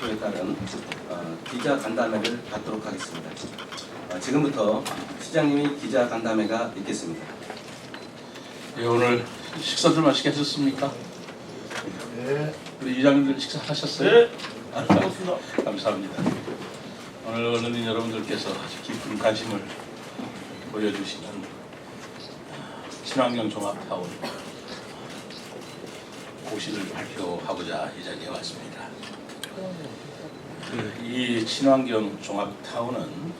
약속에 따른 기자 간담회를 갖도록 하겠습니다. 지금부터 시장님이 기자 간담회가 있겠습니다. 예, 오늘 식사들 맛있게 하셨습니까? 네. 우리 이장님들 식사하셨어요? 네. 고맙습니다. 감사합니다. 오늘 언론인 여러분들께서 아주 깊은 관심을 보여주시는 친환경 종합타운 고시를 발표하고자 이 자리에 왔습니다. 이 친환경 종합타운은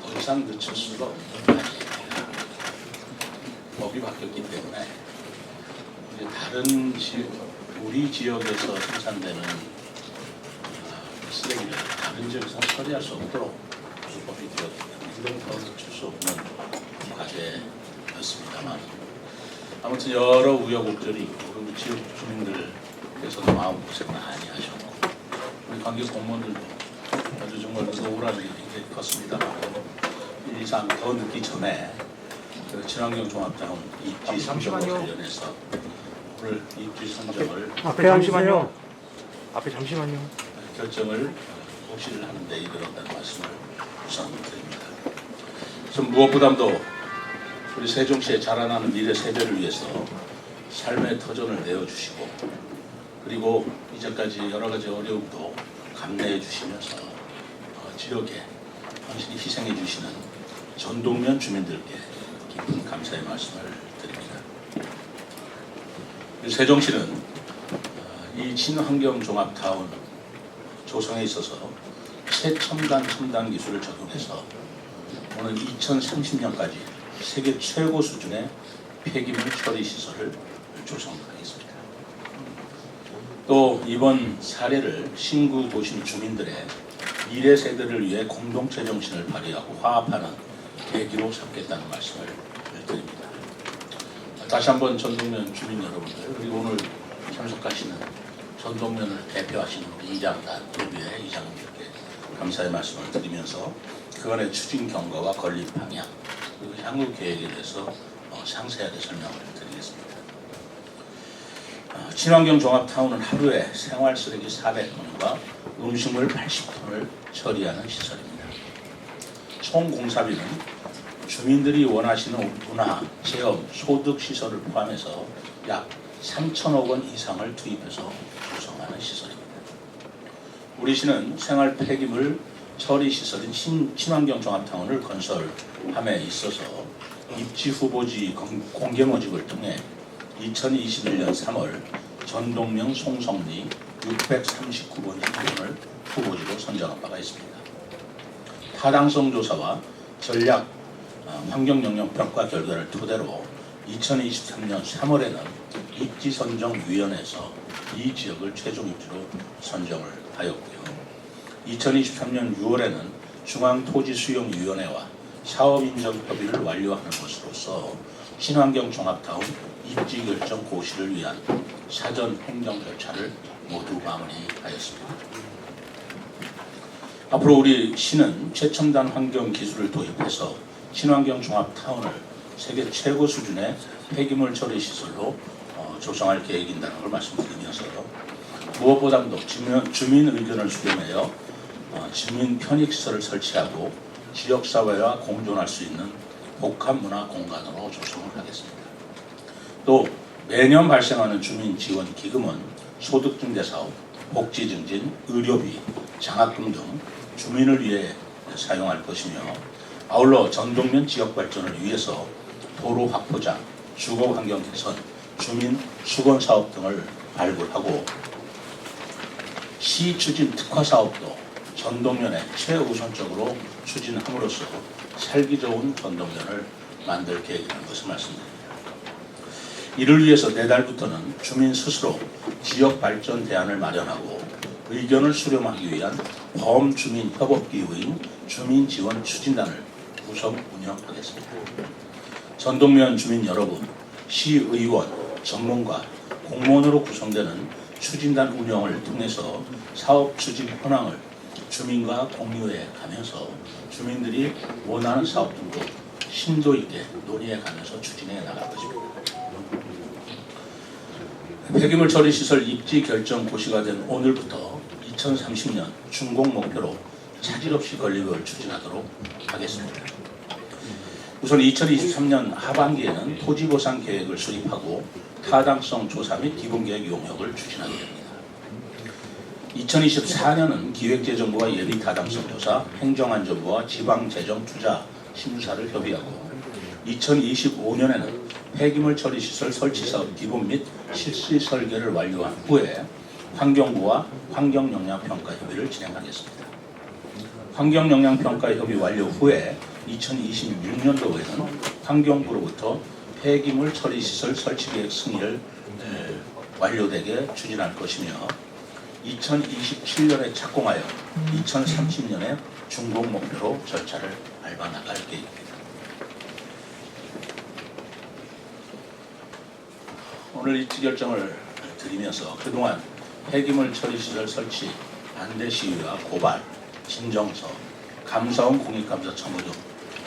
더 이상 늦출 수가 없는 과제입니다. 법이 바뀌었기 때문에 이제 다른 우리 지역에서 생산되는 쓰레기를 다른 지역에서 처리할 수 없도록 법이 되었기 때문에 이런 더 늦출 수 없는 과제였습니다만 아무튼 여러 우여곡절이 있고 그리고 지역 주민들께서도 마음고생 많이 하셨고 우리 관계 공무원들도 아주 정말 억울한 일이 굉장히 컸습니다. 이 이상 더 늦기 전에 그 친환경 종합타운 입지 선정과 관련해서 오늘 입지 선정을 앞에 잠시만요. 앞에 잠시만요. 결정을 고시를 하는 데 이르렀다는 말씀을 우선 드립니다. 전 무엇보다도 우리 세종시에 자라나는 미래 세대를 위해서 삶의 터전을 내어주시고 그리고 이제까지 여러 가지 어려움도 감내해 주시면서 지역에 당신이 희생해 주시는 전동면 주민들께 깊은 감사의 말씀을 드립니다. 세종시는 이 친환경 종합타운 조성에 있어서 최첨단 첨단 기술을 적용해서 오는 2030년까지 세계 최고 수준의 폐기물 처리 시설을 조성하겠습니다. 또 이번 사례를 신구 도심 주민들의 미래 세대를 위해 공동체 정신을 발휘하고 화합하는 계기로 삼겠다는 말씀을 드립니다. 다시 한번 전동면 주민 여러분들 그리고 오늘 참석하시는 전동면을 대표하시는 이장단 예비의 이장님께 감사의 말씀을 드리면서 그간의 추진 경과와 건립 방향 그리고 향후 계획에 대해서 상세하게 설명을 드리겠습니다. 친환경 종합타운은 하루에 생활 쓰레기 400톤과 음식물 80톤을 처리하는 시설입니다. 총 공사비는 주민들이 원하시는 문화, 체험, 소득 시설을 포함해서 약 3천억 원 이상을 투입해서 구성하는 시설입니다. 우리 시는 생활 폐기물 처리 시설인 친환경 종합타운을 건설함에 있어서 입지 후보지 공개 모집을 통해 2021년 3월 전동면 송성리 639번지 부근을 후보지로 선정한 바가 있습니다. 타당성 조사와 전략 환경영역 평가 결과를 토대로 2023년 3월에는 입지선정위원회에서 이 지역을 최종 입지로 선정을 하였고요. 2023년 6월에는 중앙토지수용위원회와 사업인정협의를 완료하는 것으로서 친환경 종합타운 입지 결정 고시를 위한 사전 행정 절차를 모두 마무리하였습니다. 앞으로 우리 시는 최첨단 환경 기술을 도입해서 친환경 종합타운을 세계 최고 수준의 폐기물 처리 시설로 조성할 계획인다는 걸 말씀드리면서 무엇보다도 주민 의견을 수렴하여 주민 편익시설을 설치하고 지역사회와 공존할 수 있는 복합문화 공간으로 조성을 하겠습니다. 또 매년 발생하는 주민지원 기금은 소득증대사업, 복지증진, 의료비, 장학금 등 주민을 위해 사용할 것이며 아울러 전동면 지역 발전을 위해서 도로 확보장, 주거환경 개선, 주민 수건 사업 등을 발굴하고 시 추진 특화 사업도 전동면에 최우선적으로 추진함으로써 살기 좋은 전동면을 만들 계획이라는 것을 말씀드립니다. 이를 위해서 내달부터는 주민 스스로 지역 발전 대안을 마련하고 의견을 수렴하기 위한 범주민 협업기구인 주민지원 추진단을 구성 운영하겠습니다. 전동면 주민 여러분, 시의원, 전문가, 공무원으로 구성되는 추진단 운영을 통해서 사업 추진 현황을 주민과 공유해 가면서 주민들이 원하는 사업 등도 심도 있게 논의해 가면서 추진해 나갈 것입니다. 폐기물 처리 시설 입지 결정 고시가 된 오늘부터 2030년 준공 목표로 차질 없이 건립을 추진하도록 하겠습니다. 우선 2023년 하반기에는 토지보상 계획을 수립하고 타당성 조사 및 기본계획 용역을 추진하게 됩니다. 2024년은 기획재정부와 예비타당성 조사, 행정안전부와 지방재정투자 심사를 협의하고 2025년에는 폐기물 처리시설 설치사업 기본 및 실시 설계를 완료한 후에 환경부와 환경영향평가 협의를 진행하겠습니다. 환경영향평가 협의 완료 후에 2026년도에는 환경부로부터 폐기물 처리시설 설치계획 승인을 완료되게 추진할 것이며 2027년에 착공하여 2030년에 준공 목표로 절차를 밟아 나갈 계획입니다. 오늘 이치 결정을 드리면서 그동안 폐기물 처리시설 설치 반대 시위와 고발, 진정서, 감사원 공익감사 청구 등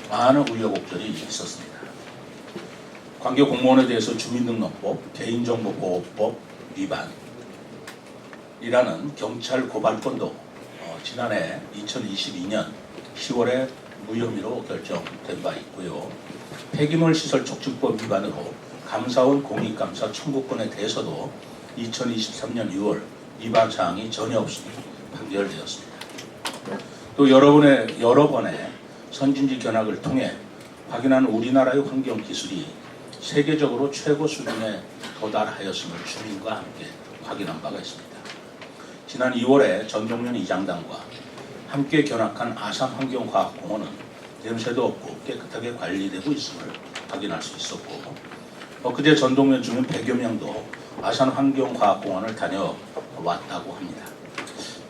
많은 우여곡절이 있었습니다. 관계 공무원에 대해서 주민등록법, 개인정보보호법 위반이라는 경찰 고발건도 지난해 2022년 10월에 무혐의로 결정된 바 있고요. 폐기물 시설 촉진법 위반으로 감사원 공익감사 청구권에 대해서도 2023년 6월 위반 사항이 전혀 없이 판결되었습니다. 또 여러 번의 선진지 견학을 통해 확인한 우리나라의 환경 기술이 세계적으로 최고 수준에 도달하였음을 주민과 함께 확인한 바가 있습니다. 지난 2월에 전동면 이장단과 함께 견학한 아산환경과학공원은 냄새도 없고 깨끗하게 관리되고 있음을 확인할 수 있었고, 그제 전동면 주민 100여 명도 아산환경과학공원을 다녀왔다고 합니다.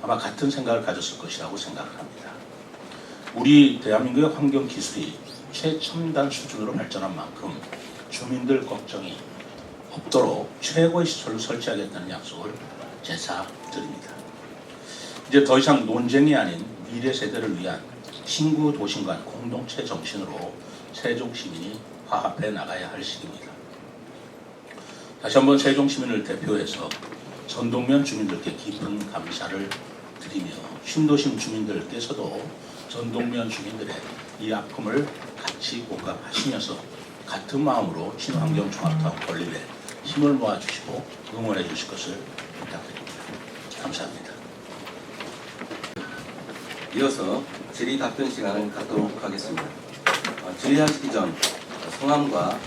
아마 같은 생각을 가졌을 것이라고 생각합니다. 우리 대한민국의 환경 기술이 최첨단 수준으로 발전한 만큼 주민들 걱정이 없도록 최고의 시설을 설치하겠다는 약속을 제사드립니다. 이제 더 이상 논쟁이 아닌 미래 세대를 위한 신구 도심 간 공동체 정신으로 세종 시민이 화합해 나가야 할 시기입니다. 다시 한번 세종 시민을 대표해서 전동면 주민들께 깊은 감사를 드리며 신도심 주민들께서도 전동면 주민들의 이 아픔을 같이 공감하시면서 같은 마음으로 친환경종합타운 건립에 힘을 모아주시고 응원해 주실 것을 부탁드립니다. 감사합니다. 이어서 질의 답변 시간을 갖도록 하겠습니다. 질의하시기 전 성함과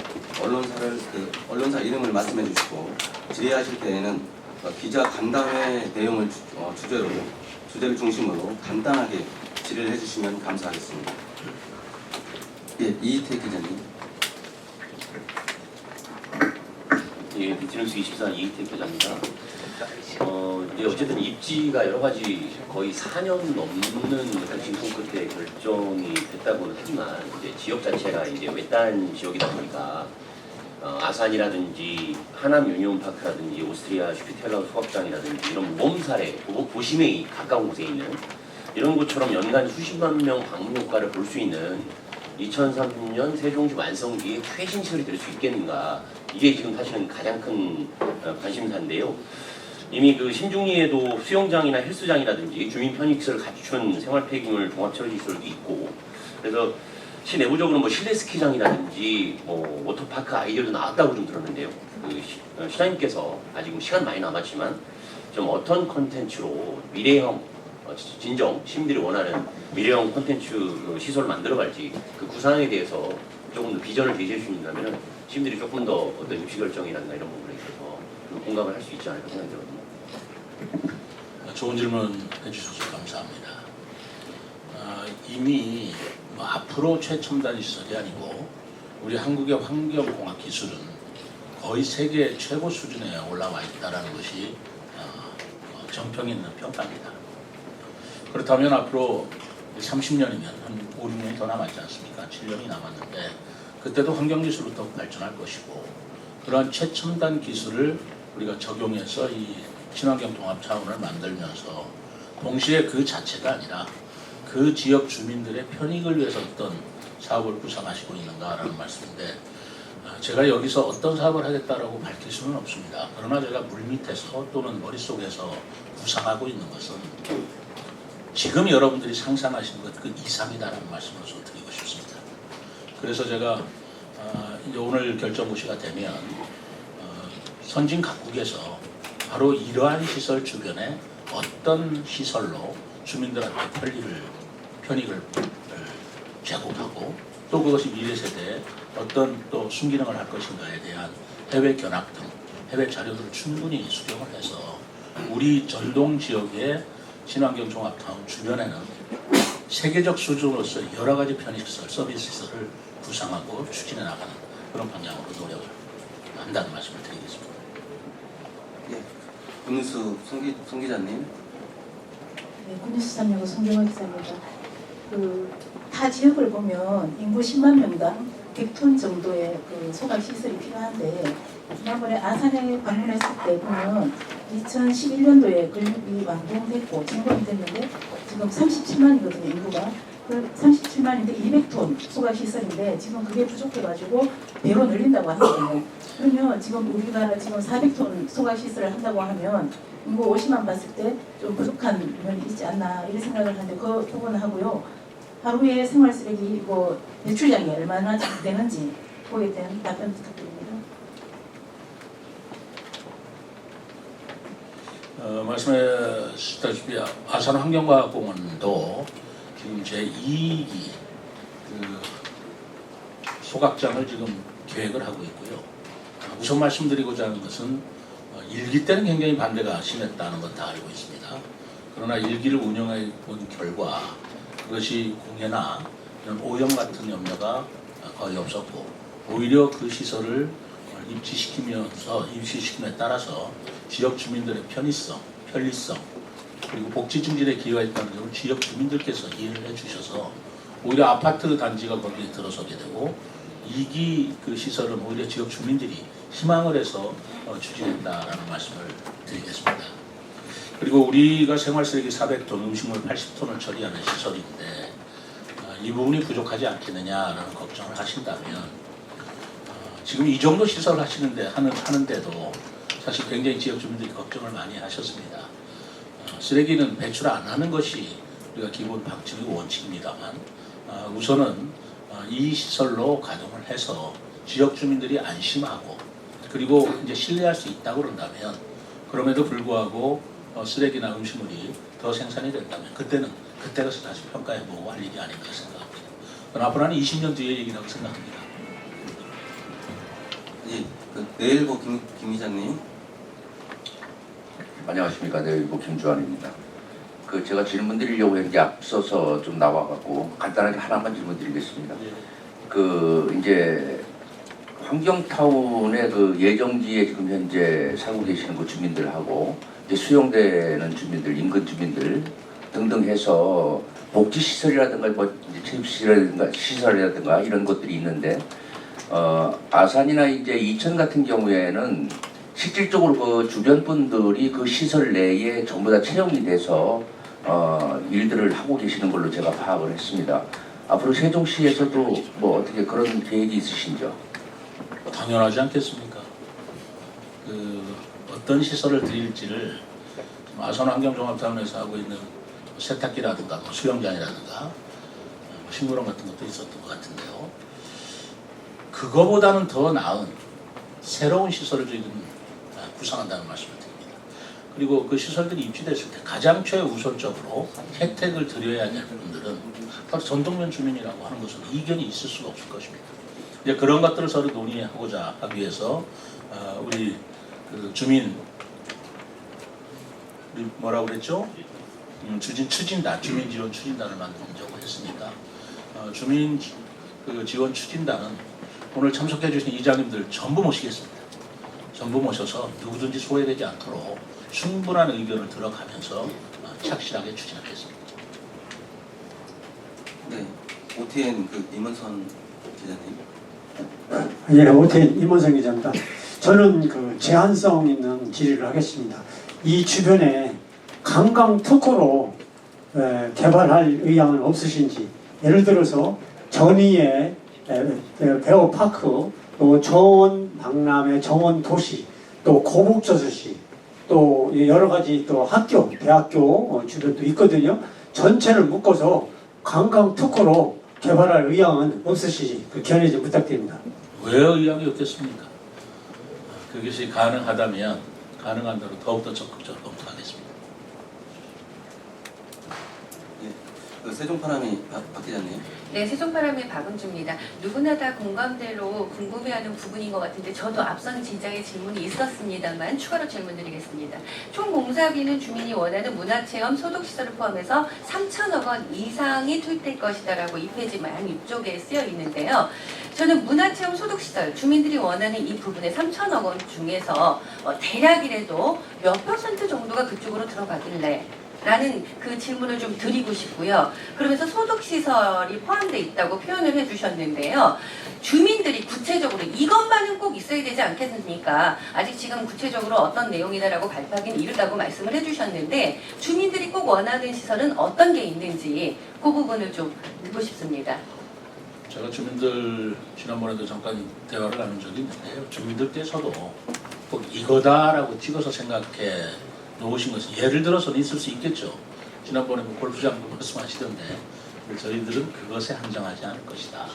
언론사 이름을 말씀해 주시고, 질의하실 때에는 기자 간담회 내용을 주제를 중심으로 간단하게 질의를 해주시면 감사하겠습니다. 예, 이희택 기자님. 예, 비티뉴스 24 이희택 기자입니다. 이제 어쨌든 입지가 여러 가지 거의 4년 넘는 진통 끝에 결정이 됐다고는 하지만 이제 지역 자체가 이제 외딴 지역이다 보니까 아산이라든지 하남 유니온파크라든지 오스트리아 슈피텔라우 소각장이라든지 이런 모험사례 도심에 가까운 곳에 있는 이런 곳처럼 연간 수십만 명 방문 효과를 볼 수 있는 2003년 세종시 완성기에 최신 시설이 될 수 있겠는가, 이게 지금 사실은 가장 큰 관심사인데요. 이미 그 신중리에도 수영장이나 헬스장이라든지 주민 편의시설을 갖춘 생활 폐기물 종합처리 시설도 있고, 그래서 시 내부적으로 뭐 실내 스키장이라든지 뭐 워터파크 아이디어도 나왔다고 좀 들었는데요. 그 시장님께서 아직 시간 많이 남았지만 좀 어떤 컨텐츠로 미래형 진정 시민들이 원하는 미래형 콘텐츠 시설을 만들어갈지 그 구상에 대해서 조금 더 비전을 제시해 주신다면 시민들이 조금 더 어떤 의식결정이라든가 이런 부분에 있어서 좀 공감을 할 수 있지 않을까 생각이 들거든요. 좋은 질문 해주셔서 감사합니다. 이미 앞으로 최첨단 시설이 아니고 우리 한국의 환경공학 기술은 거의 세계 최고 수준에 올라와 있다는 것이 정평 있는 평가입니다. 그렇다면 앞으로 30년이면 한 5, 6년이 더 남았지 않습니까? 7년이 남았는데 그때도 환경기술로 더 발전할 것이고, 그러한 최첨단 기술을 우리가 적용해서 이 친환경 통합 차원을 만들면서 동시에 그 자체가 아니라 그 지역 주민들의 편익을 위해서 어떤 사업을 구상하시고 있는가라는 말씀인데, 제가 여기서 어떤 사업을 하겠다라고 밝힐 수는 없습니다. 그러나 제가 물밑에서 또는 머릿속에서 구상하고 있는 것은 지금 여러분들이 상상하시는 것 그 이상이다라는 말씀을 좀 드리고 싶습니다. 그래서 제가 이제 오늘 결정고시가 되면 선진 각국에서 바로 이러한 시설 주변에 어떤 시설로 주민들한테 편익을 제공하고 또 그것이 미래 세대에 어떤 또 순기능을 할 것인가에 대한 해외 견학 등 해외 자료들을 충분히 수경을 해서 우리 전동 지역의 친환경 종합타운 주변에는 세계적 수준으로서 여러 가지 편의시설, 서비스 시설을 구상하고 추진해 나가는 그런 방향으로 노력을 한다는 말씀을 드리겠습니다. 예, 군뉴스 송 기자님. 네, 군뉴스 365 송경호 기자입니다. 타 지역을 보면 인구 10만 명당 100톤 정도의 소각 시설이 필요한데 지난번에 아산에 방문했을 때 보면 2011년도에 건립이 완공됐고 점검이 됐는데 지금 37만이거든요 인구가. 37만인데 200톤 소각 시설인데 지금 그게 부족해가지고 배로 늘린다고 하거든요. 그러면 지금 우리가 지금 400톤 소각 시설을 한다고 하면 인구 50만 봤을 때 좀 부족한 면이 있지 않나 이런 생각을 하는데 그 부분을 하고요. 하루에 생활 쓰레기 배출량이 얼마나 되는지 거기에 대한 답변 부탁드립니다. 말씀하셨다시피 아산환경과학공원도 지금 제2기 소각장을 지금 계획을 하고 있고요. 우선 말씀드리고자 하는 것은 1기 때는 굉장히 반대가 심했다는 건 다 알고 있습니다. 그러나 1기를 운영해 본 결과 그것이 공해나 이런 오염 같은 염려가 거의 없었고 오히려 그 시설을 입시시킴에 따라서 지역 주민들의 편의성, 편리성 그리고 복지 증진에 기여했다는 점을 지역 주민들께서 이해를 해주셔서 오히려 아파트 단지가 거기에 들어서게 되고 2기 그 시설은 오히려 지역 주민들이 희망을 해서 추진했다라는 말씀을 드리겠습니다. 그리고 우리가 생활쓰레기 400톤, 음식물 80톤을 처리하는 시설인데 이 부분이 부족하지 않겠느냐라는 걱정을 하신다면 지금 이 정도 시설 하는데도 사실 굉장히 지역 주민들이 걱정을 많이 하셨습니다. 쓰레기는 배출 안 하는 것이 우리가 기본 방침이고 원칙입니다만 우선은 이 시설로 가동을 해서 지역 주민들이 안심하고 그리고 이제 신뢰할 수 있다고 그런다면 그럼에도 불구하고 쓰레기나 음식물이 더 생산이 된다면 그때 가서 다시 평가해보고 할 일이 아닌가 생각합니다. 그건 앞으로 한 20년 뒤의 얘기라고 생각합니다. 예, 내일보 김 기자님. 안녕하십니까. 내일보 김주환입니다. 제가 질문 드리려고 했는데 앞서서 좀 나와갖고 간단하게 하나만 질문 드리겠습니다. 이제 환경타운의 예정지에 지금 현재 살고 계시는 주민들하고 이제 수용되는 주민들, 인근 주민들 등등 해서 복지시설이라든가 체육시설이라든가 이런 것들이 있는데 아산이나 이제 이천 같은 경우에는 실질적으로 그 주변 분들이 그 시설 내에 전부 다 채용이 돼서 일들을 하고 계시는 걸로 제가 파악을 했습니다. 앞으로 세종시에서도 어떻게 그런 계획이 있으신지요? 당연하지 않겠습니까? 어떤 시설을 드릴지를 아산환경종합타운에서 하고 있는 세탁기라든가 수영장이라든가 식물원 같은 것도 있었던 것 같은데요. 그거보다는 더 나은 새로운 시설을 지금 구상한다는 말씀을 드립니다. 그리고 그 시설들이 입주됐을 때 가장 최우선적으로 혜택을 드려야 될 분들은 바로 전동면 주민이라고 하는 것은 이견이 있을 수가 없을 것입니다. 이제 그런 것들을 서로 논의하고자 하기 위해서 우리 주민 뭐라고 그랬죠? 추진단, 주민 지원 추진단을 만들자고 했으니까 주민 지원 추진단은 오늘 참석해 주신 이장님들 전부 모시겠습니다. 전부 모셔서 누구든지 소외되지 않도록 충분한 의견을 들어가면서 착실하게 추진하겠습니다. 네, OTN 임원선 기자님. 예, OTN 임원선 기자입니다. 저는 제한성 있는 질의를 하겠습니다. 이 주변에 관광 특구로 개발할 의향은 없으신지, 예를 들어서 전위의 베어파크 또 정원 박람회, 정원 도시, 또 고북저수시, 또 여러 가지 또 학교, 대학교 주변도 있거든요. 전체를 묶어서 관광 특구로 개발할 의향은 없으시지? 그 견해 좀 부탁드립니다. 왜 의향이 없겠습니까? 그것이 가능하다면 가능한 대로 더욱더 적극적으로 검토하겠습니다. 그 세종파람이 박 기자님. 네, 세종파람의 박은주입니다. 누구나 다 공감대로 궁금해하는 부분인 것 같은데 저도 앞선 지자의 질문이 있었습니다만 추가로 질문드리겠습니다. 총 공사비는 주민이 원하는 문화체험 소독시설을 포함해서 3천억 원 이상이 투입될 것이다라고 이 페이지 만 위쪽에 쓰여 있는데요. 저는 문화체험 소독시설 주민들이 원하는 이 부분의 3천억 원 중에서 대략이라도 몇 % 정도가 그쪽으로 들어가길래 라는 그 질문을 좀 드리고 싶고요. 그러면서 소독시설이 포함되어 있다고 표현을 해주셨는데요. 주민들이 구체적으로 이것만은 꼭 있어야 되지 않겠습니까? 아직 지금 구체적으로 어떤 내용이다라고 발표하기는 이르다고 말씀을 해주셨는데 주민들이 꼭 원하는 시설은 어떤 게 있는지 그 부분을 좀 듣고 싶습니다. 제가 주민들 지난번에도 잠깐 대화를 나눈 적이 있는데요. 주민들께서도 꼭 이거다라고 찍어서 생각해 놓으신 것은 예를 들어서는 있을 수 있겠죠. 지난번에 골프장도 말씀하시던데 저희들은 그것에 한정하지 않을 것이다.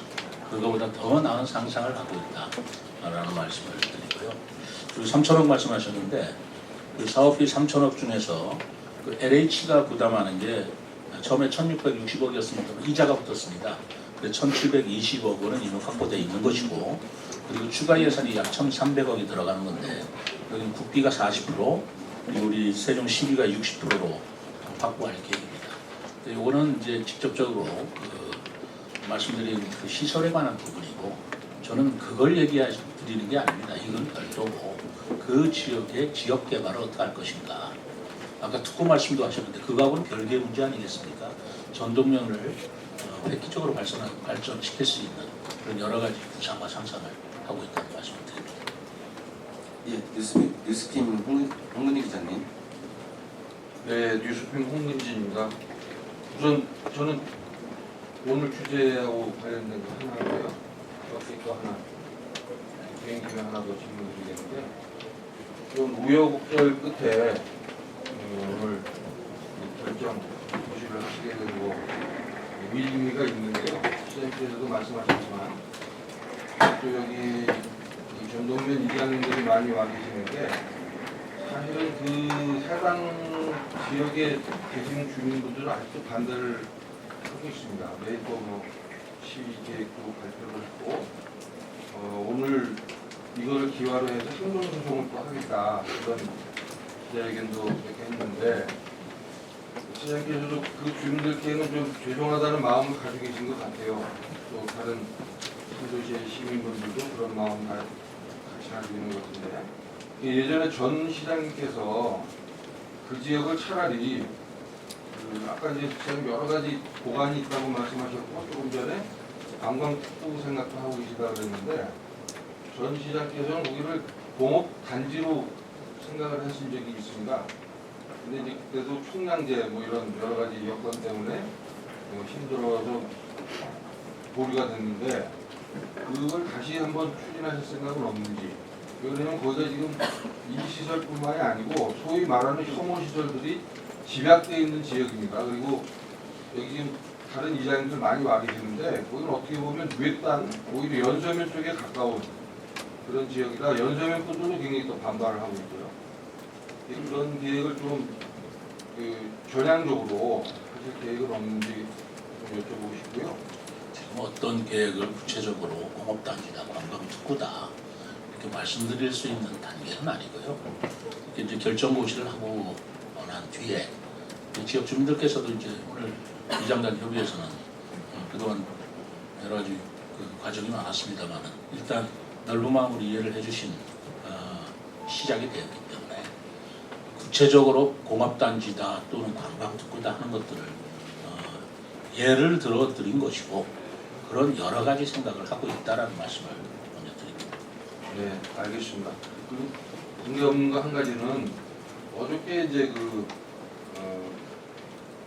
그거보다 더 나은 상상을 하고 있다라는 말씀을 드리고요. 그리고 3천억 말씀하셨는데 그 사업비 3천억 중에서 그 LH가 부담하는 게 처음에 1,660억이었습니다. 이자가 붙었습니다. 그래서 1,720억 원은 이미 확보되어 있는 것이고 그리고 추가 예산이 약 1,300억이 들어가는 건데 여기는 국비가 40%, 그리고 우리 세종시비가 60%로 확보할 계획입니다. 이거는 이제 직접적으로 말씀드린 그 시설에 관한 부분이고 저는 그걸 얘기드리는 게 아닙니다. 이건 별도고 그 지역의 지역 개발을 어떻게 할 것인가. 아까 특구 말씀도 하셨는데 그거하고는 별개의 문제 아니겠습니까? 전동면을 획기적으로 발전시킬 수 있는 그런 여러 가지 구상과 상상을 하고 있다는 말씀을 드립니다. 예, 뉴스팀 홍근희 기자님. 네, 뉴스팀 홍근진입니다. 우선 저는 오늘 주제하고 관련된 거 하나 하고요. 옆에 거 하나, 비행기면 하나 더 질문드리겠는데 좀 우여곡절 끝에 오늘 결정 고시를 하시게 된 거 의미가 있는데요. 시장님께서도 말씀하셨지만 또 여기 이 전동면 이장님들이 많이 와 계시는데 사실은 그 해당 지역에 계신 주민분들은 아직도 반대를 하고 있습니다. 내일 또 시위 계획도 발표를 했고 오늘 이걸 기화로 해서 행정소송을 또 하겠다 그런 기자회견도 이렇게 했는데 시장님께서도 그 주민들께는 좀 죄송하다는 마음을 가지고 계신 것 같아요. 또 다른 신도시의 시민분들도 그런 마음 같이 가지고 있는 것 같은데 예전에 전 시장님께서 그 지역을 차라리 아까 이제 여러 가지 보관이 있다고 말씀하셨고 조금 전에 관광특구 생각도 하고 계시다 그랬는데 전 시장께서는 거기를 공업단지로 생각을 하신 적이 있습니다. 근데 이제 그때도 총량제 뭐 이런 여러 가지 여건 때문에 힘들어서 보류가 됐는데 그걸 다시 한번 추진하실 생각은 없는지. 왜냐면 거기가 지금 이 시설뿐만이 아니고 소위 말하는 혐오 시설들이 집약되어 있는 지역입니다. 그리고 여기 지금 다른 이장님들 많이 와 계시는데 거기는 어떻게 보면 외딴 오히려 연서면 쪽에 가까운 그런 지역이라 연서면 분들도 굉장히 또 반발을 하고 있고요. 그런 계획을 좀 전향적으로 하실 계획은 없는지 좀 여쭤보고 싶고요. 어떤 계획을 구체적으로 공업단지다, 관광특구다 이렇게 말씀드릴 수 있는 단계는 아니고요. 이렇게 이제 결정고시를 하고 난 뒤에 지역 주민들께서도 이제 오늘 이장단 협의회에서는 그동안 여러 가지 그 과정이 많았습니다만 일단 넓은 마음으로 이해를 해주신 시작이 되었기 때문에 구체적으로 공업단지다 또는 관광특구다 하는 것들을 예를 들어 드린 것이고 그런 여러 가지 생각을 하고 있다라는 말씀을 먼저 드립니다. 네, 알겠습니다. 그리고 관계 없는 거 한 가지는 어저께 이제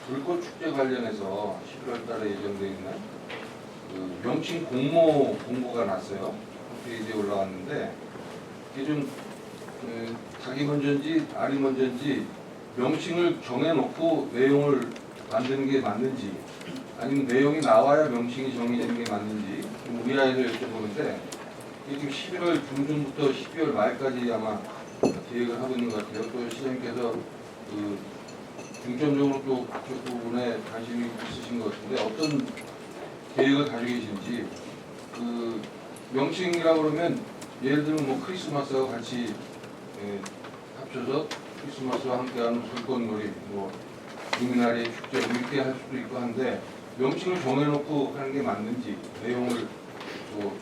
불꽃 축제 관련해서 11월 달에 예정되어 있는 명칭 공모 공고가 났어요. 페이지에 올라왔는데 이게 좀 닭이 먼저인지 알이 먼저인지 명칭을 정해놓고 내용을 만드는 게 맞는지 아니면 내용이 나와야 명칭이 정해지는 게 맞는지 좀 의아해서 여쭤보는데 이게 지금 11월 중순부터 12월 말까지 아마 계획을 하고 있는 것 같아요. 또 시장님께서 그 중점적으로 또 그쪽 부분에 관심이 있으신 것 같은데 어떤 계획을 가지고 계신지 그 명칭이라고 그러면 예를 들면 뭐 크리스마스와 같이 합쳐서 크리스마스와 함께하는 불꽃놀이 뭐 이민날의 축제 뭐 이렇게 할 수도 있고 한데 명칭을 정해놓고 하는 게 맞는지 내용을 또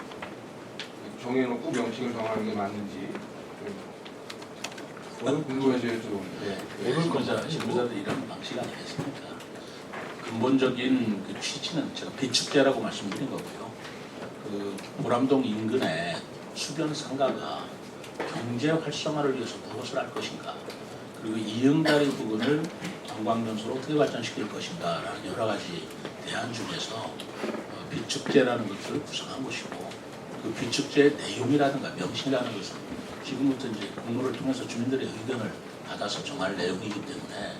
정해놓고 명칭을 정하는 게 맞는지 오늘 궁금해서 여쭤보는데 실무자들 이런 방식 아니겠습니까? 근본적인 그 취지는 제가 비축제라고 말씀드린 거고요. 그 보람동 인근의 수변 상가가 경제 활성화를 위해서 무엇을 할 것인가, 그리고 이응다리 부근을 관광명소로 어떻게 발전시킬 것인가라는 여러 가지 대안 중에서 비축제라는 것들을 구성한 것이고, 그 비축제의 내용이라든가 명칭이라는 것은 지금부터 이제 공모를 통해서 주민들의 의견을 받아서 정할 내용이기 때문에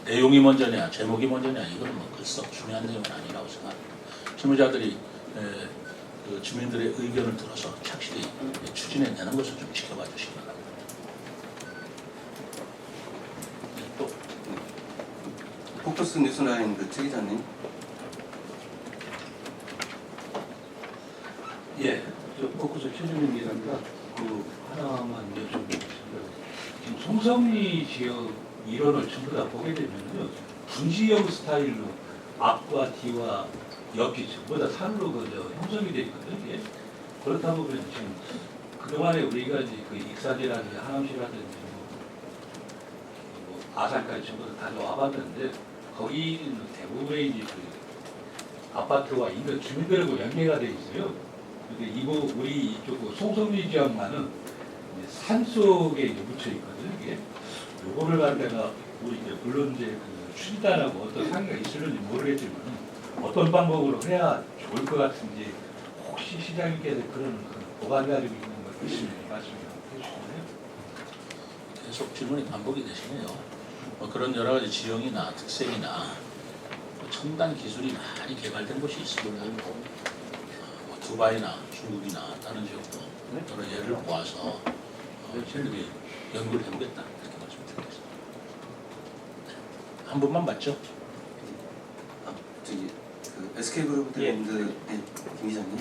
내용이 먼저냐 제목이 먼저냐 이거는 뭐 그썩 중요한 내용은 아니라고 생각합니다. 실무자들이 그 주민들의 의견을 들어서 착실히 추진해내는 것을 좀 지켜봐 주시기 바랍니다. 네, 또 포커스 뉴스라인 그 최 기자님. 예, 저 포커스 최준민 기자입니다. 그 하나만 여쭤보겠습니다. 지금 송성리 지역 일원을 전부 다 보게 되면요, 분지형 스타일로 앞과 뒤와 옆이 전부 다 산으로 형성이 되어 있거든요. 이게. 그렇다 보면 지금 그동안에 우리가 이제 그 익산이라든지 하남시라든지 뭐 아산까지 전부 다 와봤는데 거기는 대부분의 이제 그 아파트와 인근 주민들하고 연계가 되어 있어요. 근데 우리 이쪽 송성리 지역만은 산 속에 이제 묻혀 있거든요. 이게 요거를 갖다가 우리 이제 물론 이제 그 추진단하고 어떤 상의가 있을는지 모르겠지만 어떤 방법으로 해야 좋을 것 같은지 혹시 시장님께서 그런 보관 가지고 있는 것 있으면 말씀 좀 해주실래요? 계속 질문이 반복이 되시네요. 뭐 그런 여러 가지 지형이나 특색이나 첨단 기술이 많이 개발된 곳이 있습니다. 뭐 두바이나 중국이나 다른 지역도 여러 예를 모아서 저희들이 연구를 해보겠다 이렇게 말씀드리겠습니다. 네. 한 분만 맞죠? 저기 그 SK그룹 대표님들 김 기자님.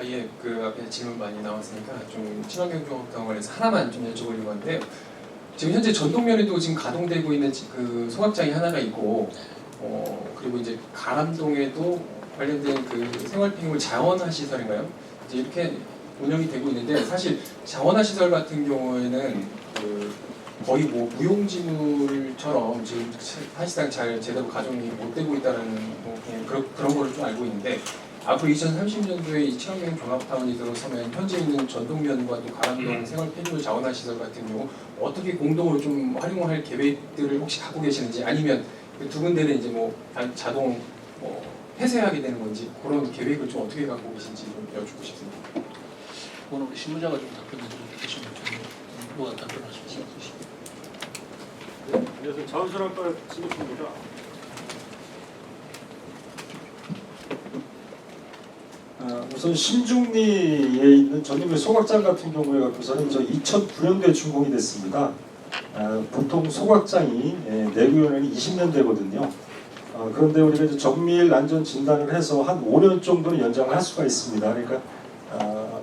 예, 그 앞에 질문 많이 나왔으니까 좀 친환경 종합 관련해서 하나만 좀 여쭤보려고 하는데요. 지금 현재 전동면에도 지금 가동되고 있는 그 소각장이 하나가 있고, 그리고 이제 가람동에도 관련된 그 생활피임물 자원화 시설인가요? 이제 이렇게 운영이 되고 있는데 사실 자원화 시설 같은 경우에는 그 거의 뭐 무용지물처럼 지금 사실상 잘 제대로 가동이 못 되고 있다는 뭐 그런 거를 좀 알고 있는데 앞으로 2030년도에 이 친환경 종합타운이 들어서면 현재 있는 전동면과 또 가람동 생활 폐기물 자원화 시설 같은 경우 어떻게 공동으로 좀 활용할 계획들을 혹시 갖고 계시는지 아니면 그 두 군데는 이제 뭐 자동 폐쇄하게 되는 건지 그런 계획을 좀 어떻게 갖고 계신지 좀 여쭙고 싶습니다. 오늘 우리 신무자가 좀 답변해 주시면 누가 답변할 수 있습니다. 네, 안녕하세요. 자원순환과 신부입니다. 우선 신중리에 있는 전용의 소각장 같은 경우에 갖고서는 2009년도에 준공이 됐습니다. 보통 소각장이 내구연한이 20년 되거든요. 그런데 우리가 이제 정밀 안전 진단을 해서 한 5년 정도는 연장을 할 수가 있습니다. 그러니까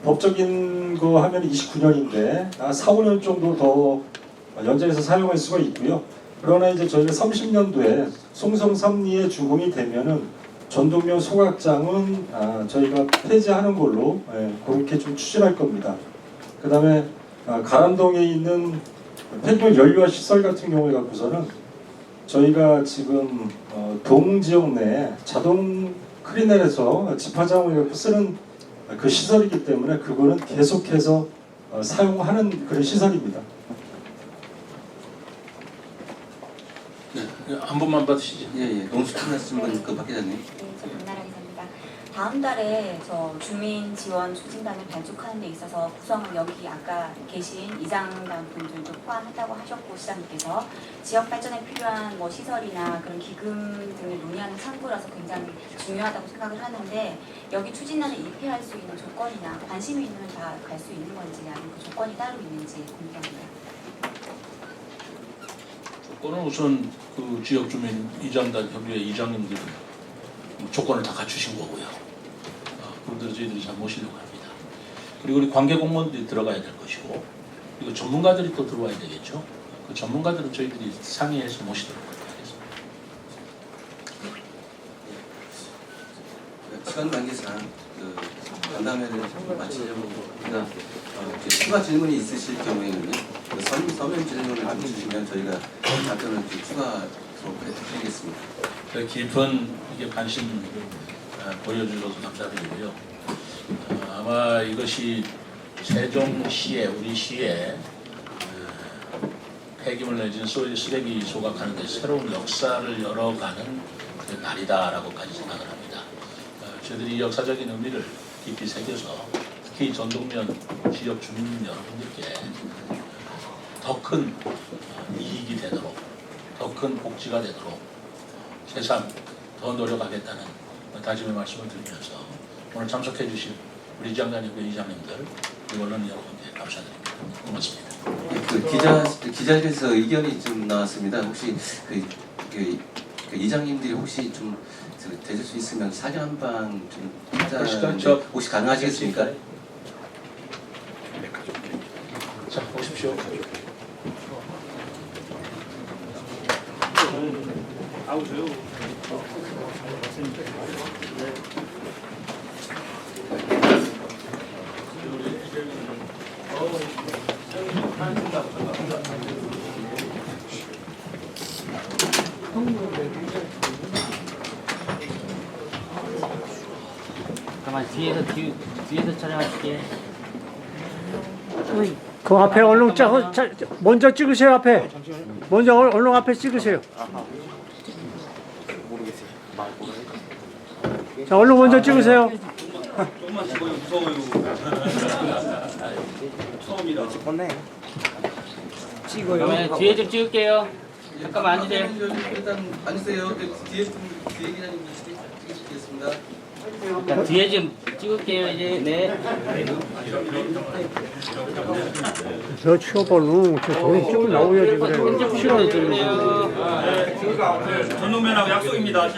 법적인 거 하면 29년인데 4, 5년 정도 더 연장해서 사용할 수가 있고요. 그러나 이제 저희가 30년도에 송성 3리에 준공이 되면은 전동면 소각장은 저희가 폐지하는 걸로 그렇게 좀 추진할 겁니다. 그 다음에 가람동에 있는 폐기물 연료화 시설 같은 경우에 갖고서는 저희가 지금 동지역 내 자동 크리넬에서 집화장을 쓰는 그 시설이기 때문에 그거는 계속해서 사용하는 그런 시설입니다. 네, 한 분만 받으시죠. 예, 농수출하신 분 그 박 기자님. 네, 저 박나라 기자입니다. 다음 달에 저 주민 지원 추진단을 발족하는 데 있어서 구성은 여기 아까 계신 이장단 분들도 포함했다고 하셨고 시장님께서 지역 발전에 필요한 뭐 시설이나 그런 기금 등을 논의하는 창구라서 굉장히 중요하다고 생각을 하는데 여기 추진단을 입회할 수 있는 조건이나 관심이 있는 다 갈 수 있는 건지 아니면 그 조건이 따로 있는지 궁금합니다. 조건은 우선 그 지역 주민 이장단 협의회 이장님들은 조건을 다 갖추신 거고요. 그분들 저희들이 잘 모시려고 합니다. 그리고 우리 관계 공무원들이 들어가야 될 것이고, 그리고 전문가들이 또 들어와야 되겠죠. 그 전문가들은 저희들이 상의해서 모시도록 하겠습니다. 시간 관계상 그 간담회를 마치려고 합니다. 추가 질문이 있으실 경우에는요, 그 서면 질문을 좀 주시면 저희가 답변을 좀 추가로 해드리겠습니다. 깊은 이게 관심 보여주셔서 감사드리고요. 아마 이것이 세종시에 우리 시에 폐기물 내지는 쓰레기 소각하는 데 새로운 역사를 열어가는 그 날이다라고까지 생각을 합니다. 저희들이 역사적인 의미를 깊이 새겨서 특히 전동면 지역 주민 여러분들께 더 큰 이익이 되도록, 더 큰 복지가 되도록 세상 더 노력하겠다는 다짐의 말씀을 드리면서 오늘 참석해 주신 우리 이장단협회 이장님들 그리고 언론 여러분께 감사드립니다. 고맙습니다. 그 기자실에서 의견이 좀 나왔습니다. 혹시 그 이장님들이 혹시 좀 되실 수 있으면 사진 한 방 좀 하자는데 혹시 가능하시겠습니까? 자, 오십시오. 아우세요. 잠깐만 뒤에서 촬영할게. 그 앞에 얼른 먼저 찍으세요. 앞에 먼저 얼른 앞에 찍으세요. 자, 얼른 먼저 찍으세요. 조금만 찍어요. 무서워요. 처음이라. 그러면 뒤에 좀 찍을게요. 잠깐만 앉으세요. 일단 앉으세요. 뒤에 기자님 찍으시겠습니다. 일단 뒤에 좀 찍을게요. 이제 네. 저 취업번호 저런 찍고 나오야지 그래. 전동면하고 약속입니다.